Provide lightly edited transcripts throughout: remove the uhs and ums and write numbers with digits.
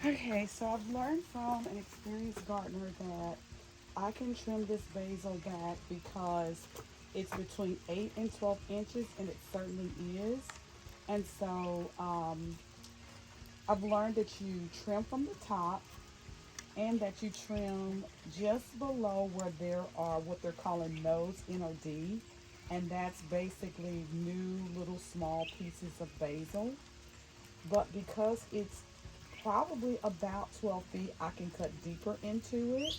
Okay, so I've learned from an experienced gardener that I can trim this basil back because it's between 8 and 12 inches, and it certainly is. And so I've learned that you trim from the top and that you trim just below where there are what they're calling nodes, NOD, and that's basically new little small pieces of basil. But because it's probably about 12 feet, I can cut deeper into it.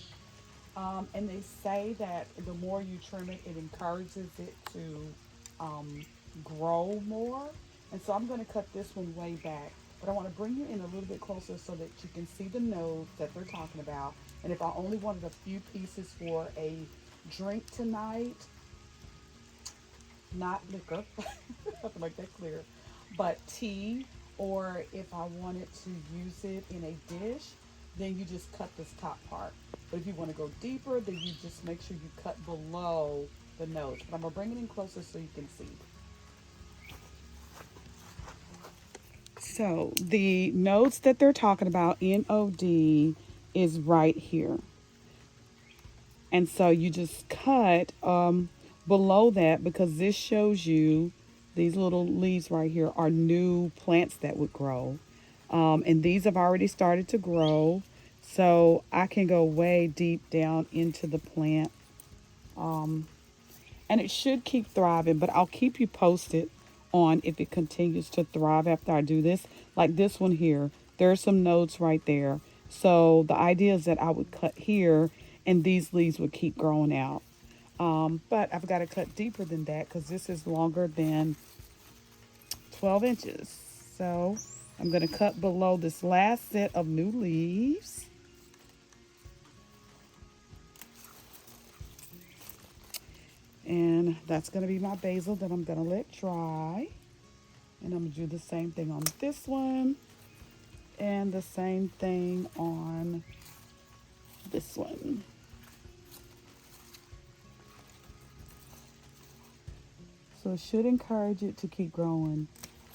And they say that the more you trim it, it encourages it to um, grow more. And so I'm going to cut this one way back. But I want to bring you in a little bit closer so that you can see the nodes that they're talking about. And if I only wanted a few pieces for a drink tonight, not liquor, I have to make that clear, but tea, or if I wanted to use it in a dish, then you just cut this top part. But if you want to go deeper, then you just make sure you cut below the nose. But I'm gonna bring it in closer so you can see. So the nodes that they're talking about, NOD, is right here. And so you just cut below that because this shows you these little leaves right here are new plants that would grow. And these have already started to grow. So I can go way deep down into the plant. And it should keep thriving, but I'll keep you posted on if it continues to thrive after I do this. Like this one here, there are some nodes right there. So the idea is that I would cut here and these leaves would keep growing out. But I've got to cut deeper than that because this is longer than 12 inches. So I'm going to cut below this last set of new leaves. And that's going to be my basil that I'm going to let dry. And I'm going to do the same thing on this one. And the same thing on this one. So it should encourage it to keep growing.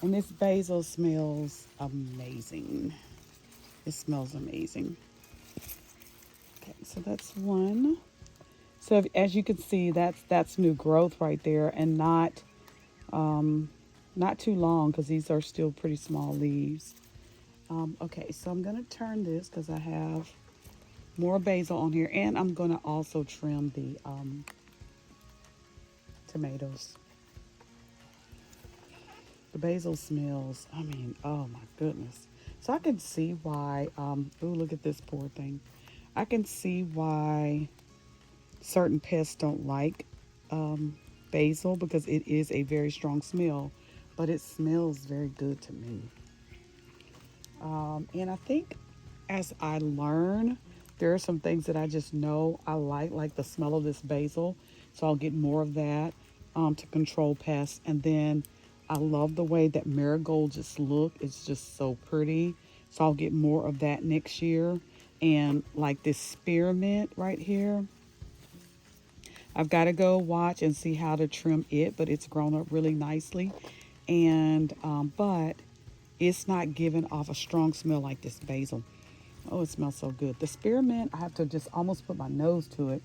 And this basil smells amazing. It smells amazing. Okay, so that's one. So as you can see, that's new growth right there, and not too long because these are still pretty small leaves. Okay, so I'm gonna turn this because I have more basil on here, and I'm gonna also trim the tomatoes. The basil smells, I mean, oh my goodness. So I can see why, oh, look at this poor thing. I can see why certain pests don't like basil because it is a very strong smell, but it smells very good to me. And I think as I learn, there are some things that I just know I like the smell of this basil. So I'll get more of that to control pests. And then I love the way that marigold just look. It's just so pretty. So I'll get more of that next year. And like this spearmint right here, I've got to go watch and see how to trim it, but it's grown up really nicely. And, but it's not giving off a strong smell like this basil. Oh, it smells so good. The spearmint, I have to just almost put my nose to it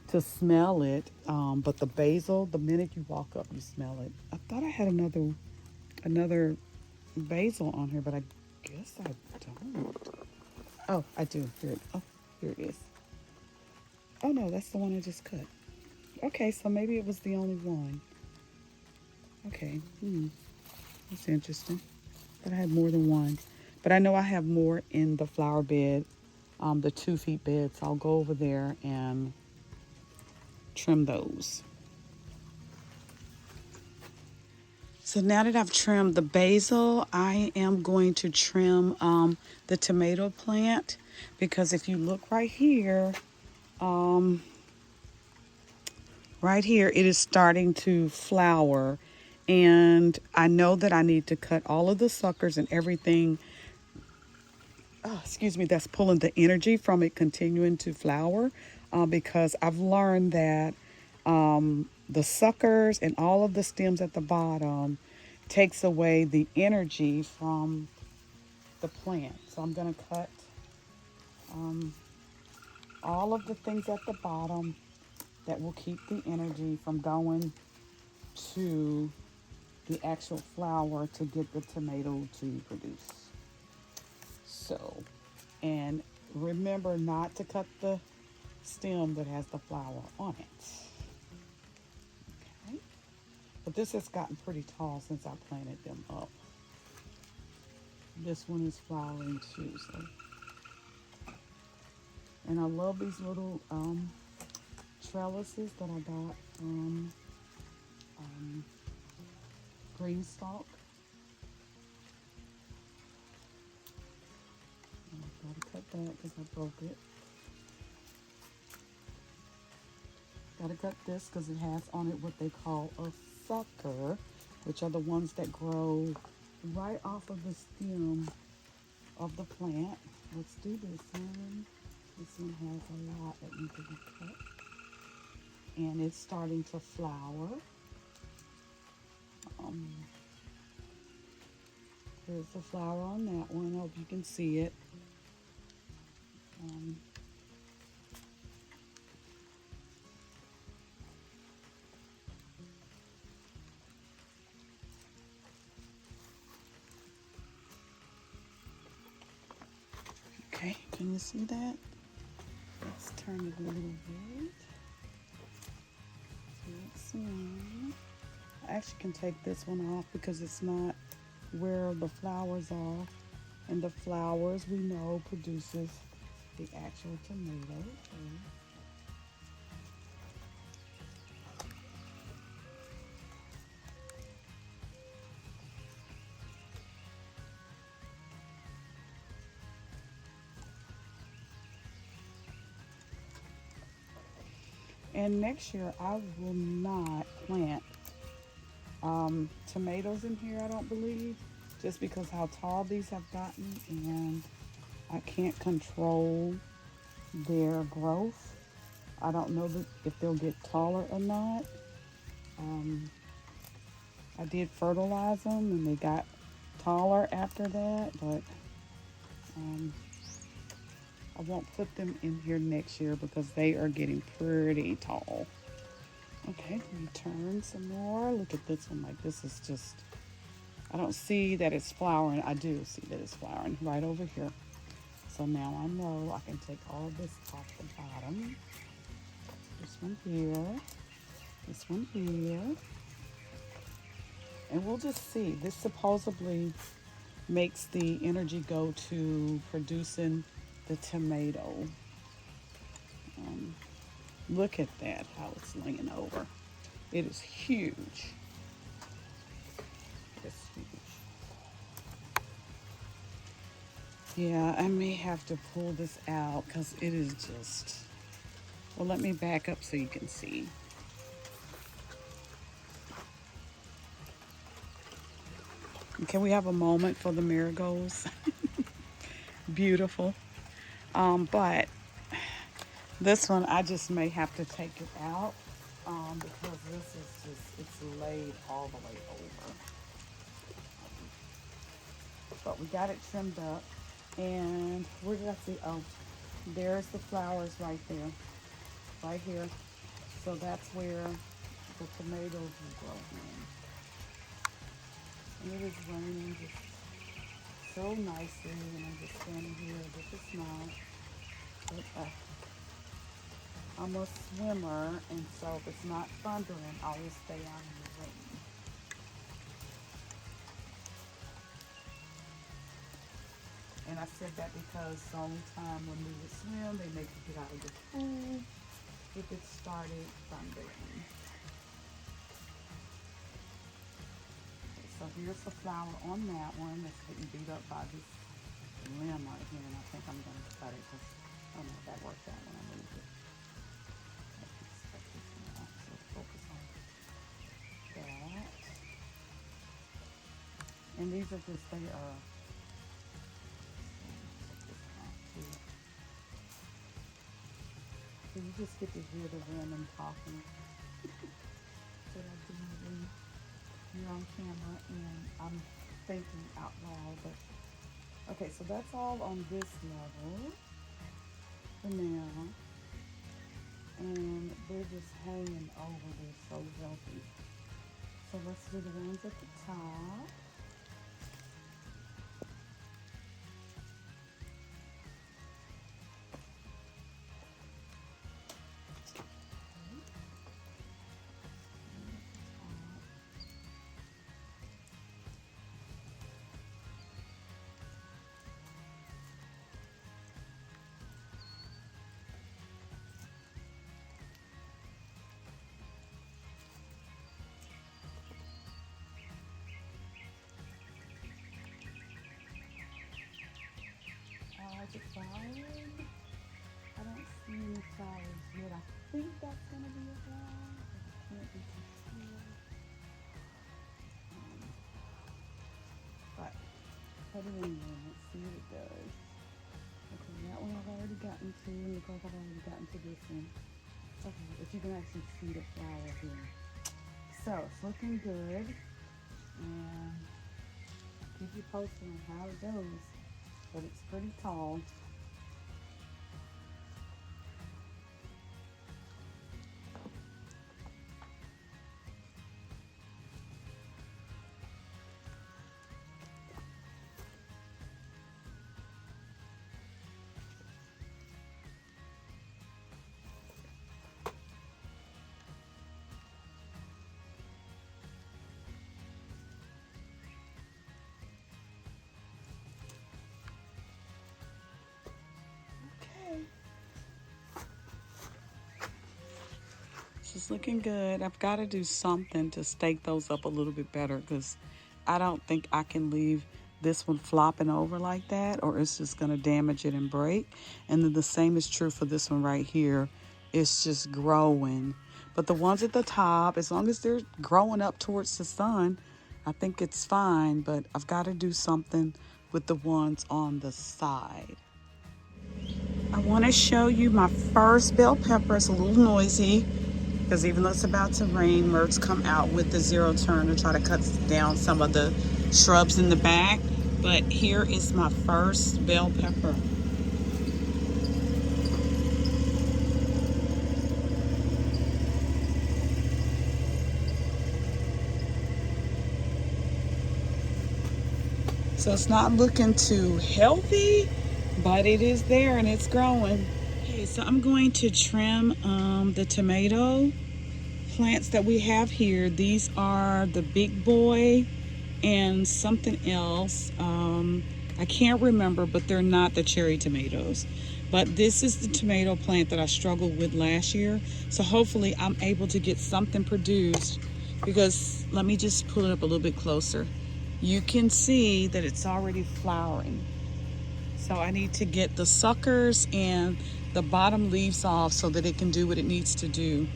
to smell it. But the basil, the minute you walk up, you smell it. I thought I had another basil on here, but I guess I don't. Oh, I do. Here it is. Oh no, that's the one I just cut. Okay, so maybe it was the only one. Okay, that's interesting. But I had more than one. But I know I have more in the flower bed, the 2 feet bed. So I'll go over there and trim those. So now that I've trimmed the basil, I am going to trim the tomato plant because if you look right here, it is starting to flower. And I know that I need to cut all of the suckers and everything, excuse me, that's pulling the energy from it continuing to flower because I've learned that the suckers and all of the stems at the bottom takes away the energy from the plant. So I'm going to cut all of the things at the bottom that will keep the energy from going to the actual flower to get the tomato to produce. So, and remember not to cut the stem that has the flower on it. Okay. But this has gotten pretty tall since I planted them up. This one is flowering too. So. And I love these little trellises that I got from GreenStalk. I've got to cut that because I broke it. Got to cut this because it has on it what they call a sucker, which are the ones that grow right off of the stem of the plant. Let's do this one. This one has a lot that needs to be cut. And it's starting to flower. There's the flower on that one. I hope you can see it. Okay, can you see that? Let's turn it a little bit. Next one. I actually can take this one off because it's not where the flowers are. And the flowers we know produces the actual tomato. Okay. And next year I will not plant tomatoes in here, I don't believe, just because how tall these have gotten and I can't control their growth. I don't know if they'll get taller or not. I did fertilize them and they got taller after that, but I won't put them in here next year because they are getting pretty tall. Okay, let me turn some more. Look at this one. Like, this is just, I don't see that it's flowering. I do see that it's flowering right over here. So now I know I can take all of this off the bottom. This one here. This one here. And we'll just see. This supposedly makes the energy go to producing the tomato. Look at that, how it's laying over. It is huge. It's huge. Yeah, I may have to pull this out because it is just, well, let me back up so you can see. Can we have a moment for the marigolds? Beautiful. But this one, I just may have to take it out because this is just, it's laid all the way over. But we got it trimmed up. And we're going to see, oh, there's the flowers right there. Right here. So that's where the tomatoes will grow in. And it is raining just so nicely. And I'm just standing here with a smile. But, I'm a swimmer, and so if it's not thundering, I will stay out in the rain. And I said that because the only time when we would swim, they make you get out of the pool if it started thundering. Okay, so here's the flower on that one that's getting beat up by this limb right here, and I think I'm going to cut it because I don't know if that worked out when I moved it. Focus on that. And these are just, they are, so you just get to hear the random talking that I do when you're on camera and I'm thinking out loud, but Okay, so that's all on this level for now. And they're just hanging over. They're so healthy. So let's do the ones at the top. Is it flowering? I don't see any flowers yet. I think that's gonna be a flower. I can't be too sure. But put it in there. Let's see what it does. Okay, that one I've already gotten to. Looks like I've already gotten to this one. Okay, if you can actually see the flower here. So it's looking good. And I'll keep you posted on how it goes. But it's pretty tall. Okay. This is looking good. I've got to do something to stake those up a little bit better because I don't think I can leave this one flopping over like that, or it's just going to damage it and break. And then the same is true for this one right here. It's just growing. But the ones at the top, as long as they're growing up towards the sun, I think it's fine. But I've got to do something with the ones on the side. I want to show you my first bell pepper. It's a little noisy because even though it's about to rain, Mert's come out with the zero turn to try to cut down some of the shrubs in the back. But here is my first bell pepper. So it's not looking too healthy, but it is there and it's growing. Okay, so I'm going to trim the tomato plants that we have here. These are the big boy and something else. I can't remember, but they're not the cherry tomatoes. But this is the tomato plant that I struggled with last year. So hopefully I'm able to get something produced, because let me just pull it up a little bit closer. You can see that it's already flowering. So I need to get the suckers and the bottom leaves off so that it can do what it needs to do.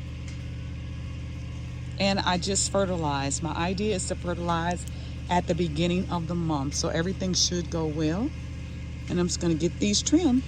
And I just fertilized. My idea is to fertilize at the beginning of the month, so everything should go well. And I'm just going to get these trimmed.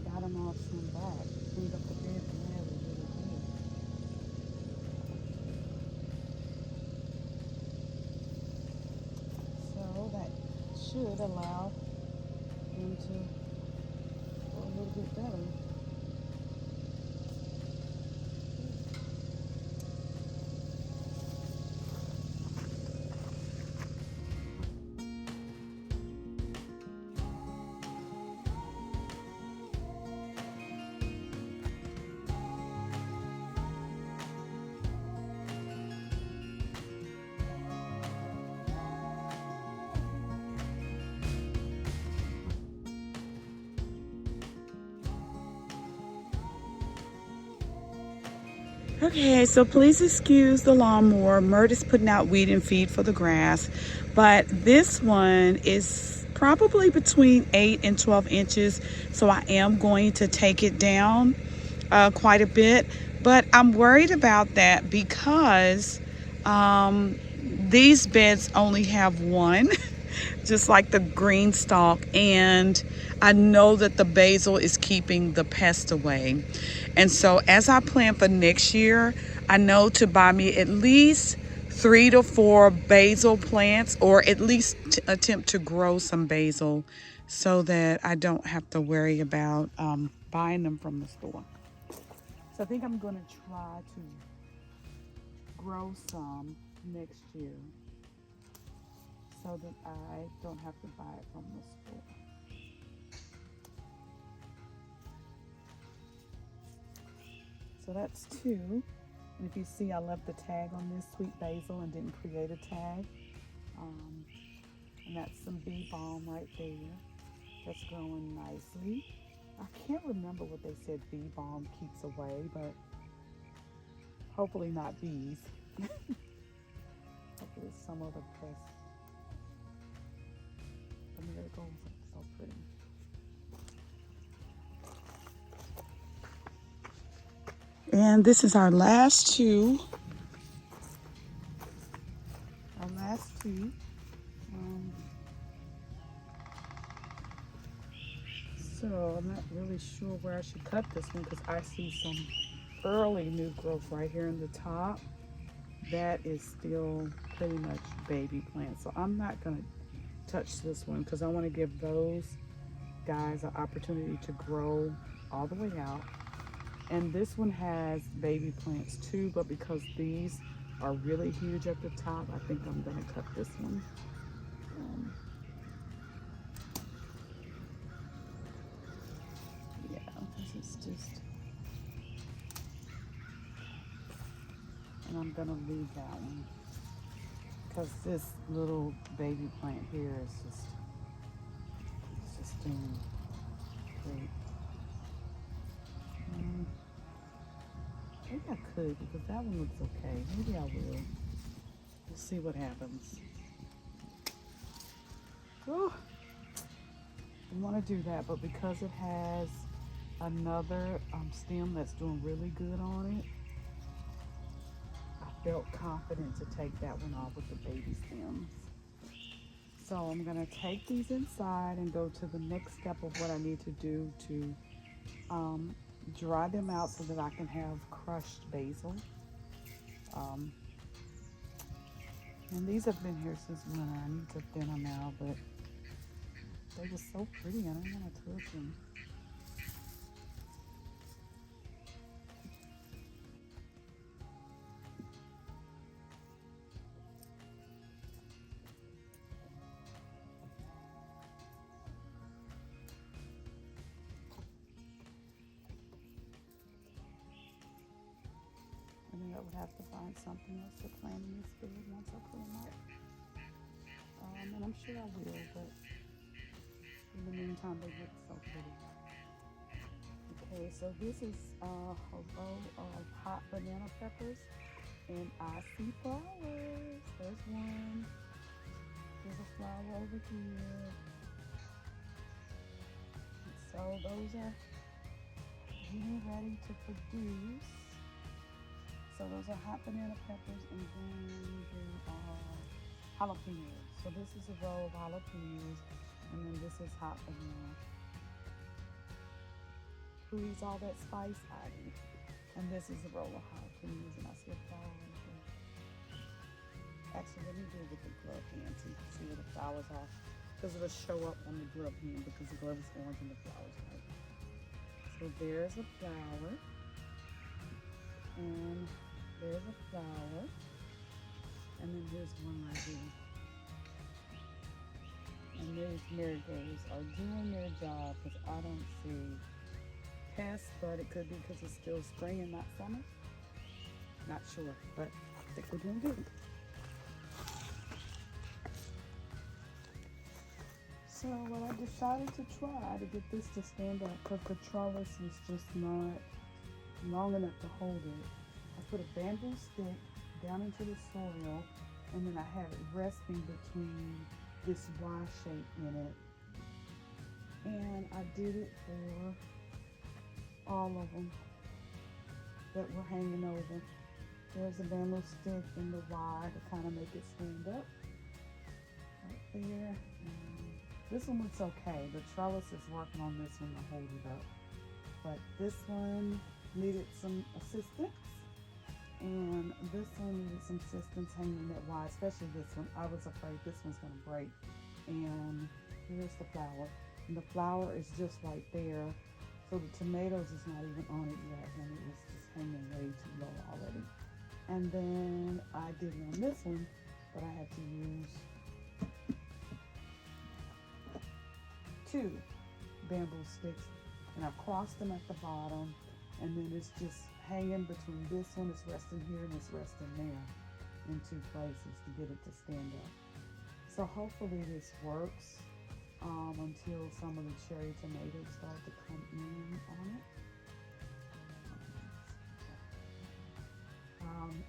got them all trimmed back. Cleaned up the bed and really, really good. So that should allow them to go a little bit better. Okay, so please excuse the lawnmower. Mert is putting out weed and feed for the grass, but this one is probably between 8 and 12 inches, so I am going to take it down quite a bit, but I'm worried about that because these beds only have one, just like the green stalk, and I know that the basil is keeping the pest away. And so as I plan for next year, I know to buy me at least 3 to 4 basil plants, or at least attempt to grow some basil so that I don't have to worry about buying them from the store. So I think I'm going to try to grow some next year so that I don't have to buy it from the store. So that's 2. And if you see, I left the tag on this sweet basil and didn't create a tag. And that's some bee balm right there. That's growing nicely. I can't remember what they said bee balm keeps away, but hopefully not bees. Hopefully it's some other pest. The miracles are so pretty. And this is our last 2. Our last 2. So I'm not really sure where I should cut this one because I see some early new growth right here in the top. That is still pretty much baby plant. So I'm not going to touch this one because I want to give those guys an opportunity to grow all the way out. And this one has baby plants too, but because these are really huge at the top, I think I'm going to cut this one. Yeah, this is just, and I'm going to leave that one because this little baby plant here is just doing great. Maybe I could because that one looks okay. Maybe I will. We'll see what happens. Oh, I want to do that, but because it has another stem that's doing really good on it, I felt confident to take that one off with the baby stems. So I'm going to take these inside and go to the next step of what I need to do to dry them out so that I can have crushed basil. And these have been here since winter. I need to thin them out, but they were so pretty. I don't want to touch them. I think I would have to find something else to plant in this bed once I put them up. And I'm sure I will, but in the meantime, they look so pretty. Okay, so this is a row of hot banana peppers, and I see flowers. There's one. There's a flower over here. And so those are getting ready to produce. So those are hot banana peppers, and then there are jalapenos. So this is a row of jalapenos, and then this is hot banana. Who eats all that spice? I do. And this is a roll of jalapenos, and I see a flower right there. Actually, let me do it with the glove hand so you can see where the flowers are. Because it'll show up on the glove hand because the glove is orange and the flower's white. So there's a flower. And there's a flower. And then here's one right here. And these marigolds are doing their job because I don't see pests, but it could be because it's still spring and not summer. Not sure, but I think we're doing good. So what I decided to try to get this to stand up because the trellis is just not long enough to hold it. I put a bamboo stick down into the soil and then I have it resting between this Y shape in it. And I did it for all of them that were hanging over. There's a bamboo stick in the Y to kind of make it stand up. Right there. And this one looks okay. The trellis is working on this one to hold it up. But this one needed some assistance. And this one needed some assistance hanging that Y, especially this one. I was afraid this one's going to break. And here's the flower. And the flower is just right there. So the tomatoes is not even on it yet. And it was just hanging way too low already. And then I did it on this one, but I had to use 2 bamboo sticks. And I've crossed them at the bottom. And then it's just hanging between this one, it's resting here, and it's resting there in 2 places to get it to stand up. So hopefully this works until some of the cherry tomatoes start to come in on it.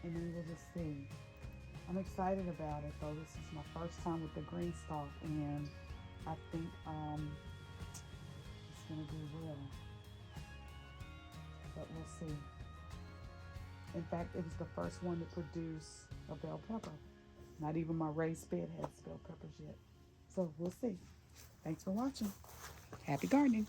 And then we'll just see. I'm excited about it though. This is my first time with the Green Stalk, and I think it's going to do well. But we'll see. In fact, it was the first one to produce a bell pepper. Not even my raised bed has bell peppers yet. So we'll see. Thanks for watching. Happy gardening.